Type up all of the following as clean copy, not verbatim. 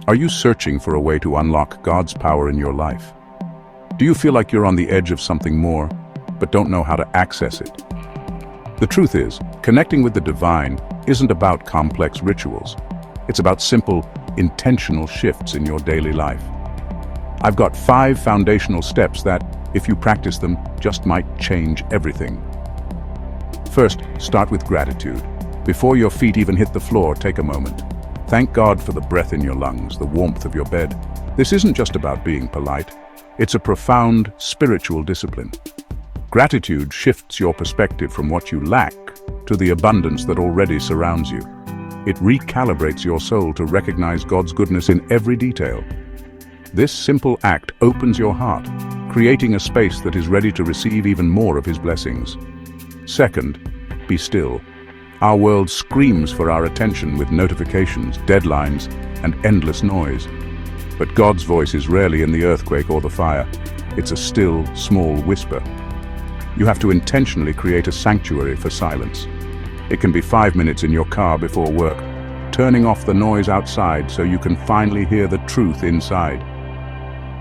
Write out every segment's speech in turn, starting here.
Are you searching for a way to unlock God's power in your life? Do you feel like you're on the edge of something more, but don't know how to access it? The truth is, connecting with the divine isn't about complex rituals. It's about simple, intentional shifts in your daily life. I've got 5 foundational steps that, if you practice them, just might change everything. First, start with gratitude. Before your feet even hit the floor, take a moment. Thank God for the breath in your lungs, the warmth of your bed. This isn't just about being polite. It's a profound spiritual discipline. Gratitude shifts your perspective from what you lack to the abundance that already surrounds you. It recalibrates your soul to recognize God's goodness in every detail. This simple act opens your heart, creating a space that is ready to receive even more of His blessings. Second, be still. Our world screams for our attention with notifications, deadlines, and endless noise. But God's voice is rarely in the earthquake or the fire. It's a still, small whisper. You have to intentionally create a sanctuary for silence. It can be 5 minutes in your car before work, turning off the noise outside so you can finally hear the truth inside.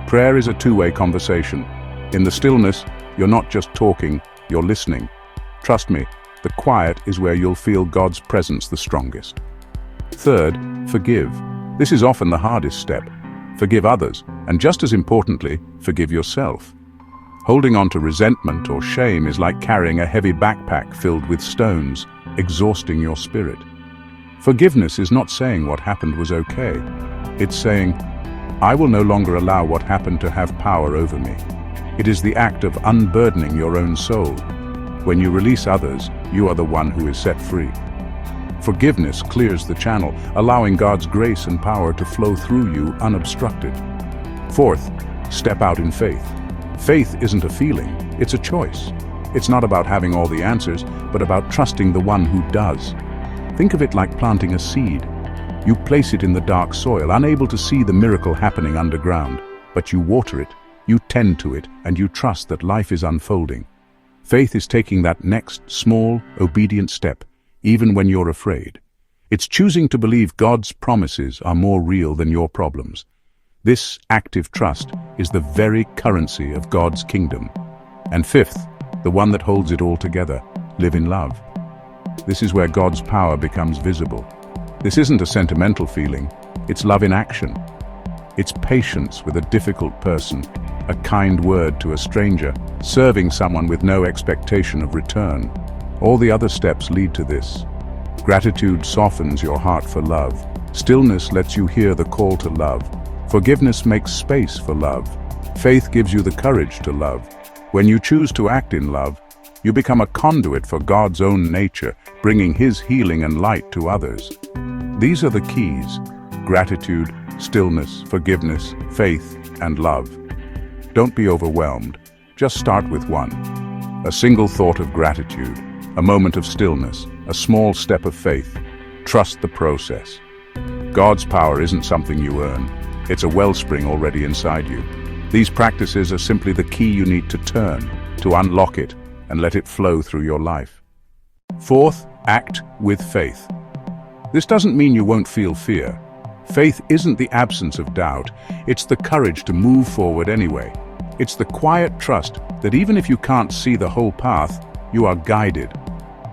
Prayer is a two-way conversation. In the stillness, you're not just talking, you're listening. Trust me, the quiet is where you'll feel God's presence the strongest. Third, forgive. This is often the hardest step. Forgive others, and just as importantly, forgive yourself. Holding on to resentment or shame is like carrying a heavy backpack filled with stones, exhausting your spirit. Forgiveness is not saying what happened was okay. It's saying, I will no longer allow what happened to have power over me. It is the act of unburdening your own soul. When you release others, you are the one who is set free. Forgiveness clears the channel, allowing God's grace and power to flow through you unobstructed. Fourth, step out in faith. Faith isn't a feeling, it's a choice. It's not about having all the answers, but about trusting the one who does. Think of it like planting a seed. You place it in the dark soil, unable to see the miracle happening underground, but you water it, you tend to it, and you trust that life is unfolding. Faith is taking that next, small, obedient step, even when you're afraid. It's choosing to believe God's promises are more real than your problems. This active trust is the very currency of God's kingdom. And fifth, the one that holds it all together, live in love. This is where God's power becomes visible. This isn't a sentimental feeling, it's love in action. It's patience with a difficult person, a kind word to a stranger, serving someone with no expectation of return. All the other steps lead to this. Gratitude softens your heart for love. Stillness lets you hear the call to love. Forgiveness makes space for love. Faith gives you the courage to love. When you choose to act in love, you become a conduit for God's own nature, bringing His healing and light to others. These are the keys: gratitude, stillness, forgiveness, faith, and love. Don't be overwhelmed. Just start with one. A single thought of gratitude, a moment of stillness, a small step of faith. Trust the process. God's power isn't something you earn. It's a wellspring already inside you. These practices are simply the key you need to turn, to unlock it, and let it flow through your life. Fourth, act with faith. This doesn't mean you won't feel fear. Faith isn't the absence of doubt, it's the courage to move forward anyway. It's the quiet trust that even if you can't see the whole path, you are guided.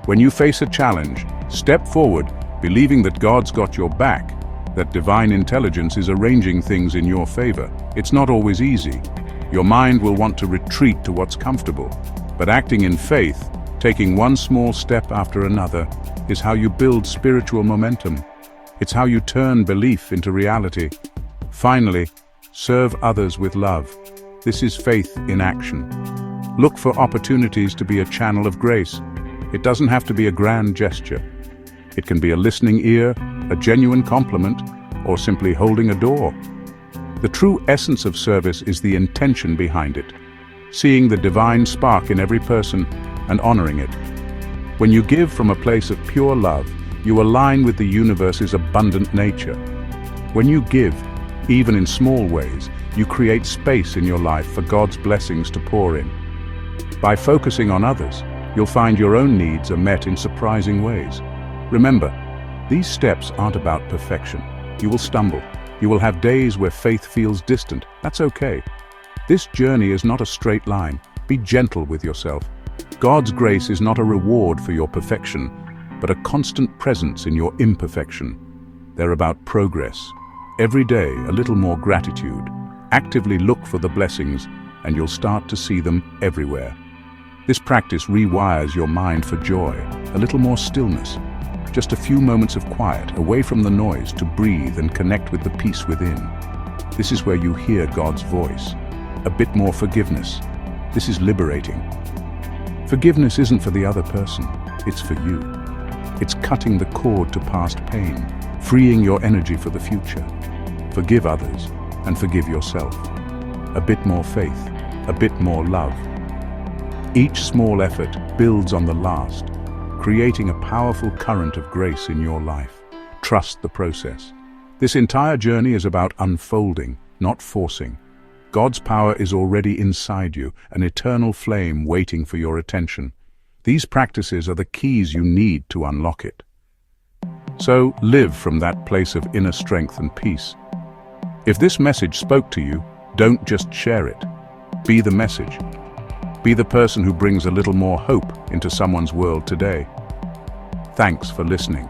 When you face a challenge, step forward, believing that God's got your back, that divine intelligence is arranging things in your favor. It's not always easy. Your mind will want to retreat to what's comfortable, but acting in faith, taking one small step after another, is how you build spiritual momentum. It's how you turn belief into reality. Finally, serve others with love. This is faith in action. Look for opportunities to be a channel of grace. It doesn't have to be a grand gesture. It can be a listening ear, a genuine compliment, or simply holding a door. The true essence of service is the intention behind it, seeing the divine spark in every person and honoring it. When you give from a place of pure love, you align with the universe's abundant nature. When you give, even in small ways, you create space in your life for God's blessings to pour in. By focusing on others, you'll find your own needs are met in surprising ways. Remember, these steps aren't about perfection. You will stumble. You will have days where faith feels distant. That's okay. This journey is not a straight line. Be gentle with yourself. God's grace is not a reward for your perfection, but a constant presence in your imperfection. They're about progress. Every day, a little more gratitude. Actively look for the blessings, and you'll start to see them everywhere. This practice rewires your mind for joy, a little more stillness. Just a few moments of quiet, away from the noise, to breathe and connect with the peace within. This is where you hear God's voice. A bit more forgiveness. This is liberating. Forgiveness isn't for the other person, it's for you. It's cutting the cord to past pain, freeing your energy for the future. Forgive others and forgive yourself. A bit more faith, a bit more love. Each small effort builds on the last, creating a powerful current of grace in your life. Trust the process. This entire journey is about unfolding, not forcing. God's power is already inside you, an eternal flame waiting for your attention. These practices are the keys you need to unlock it. So live from that place of inner strength and peace. If this message spoke to you, don't just share it. Be the message. Be the person who brings a little more hope into someone's world today. Thanks for listening.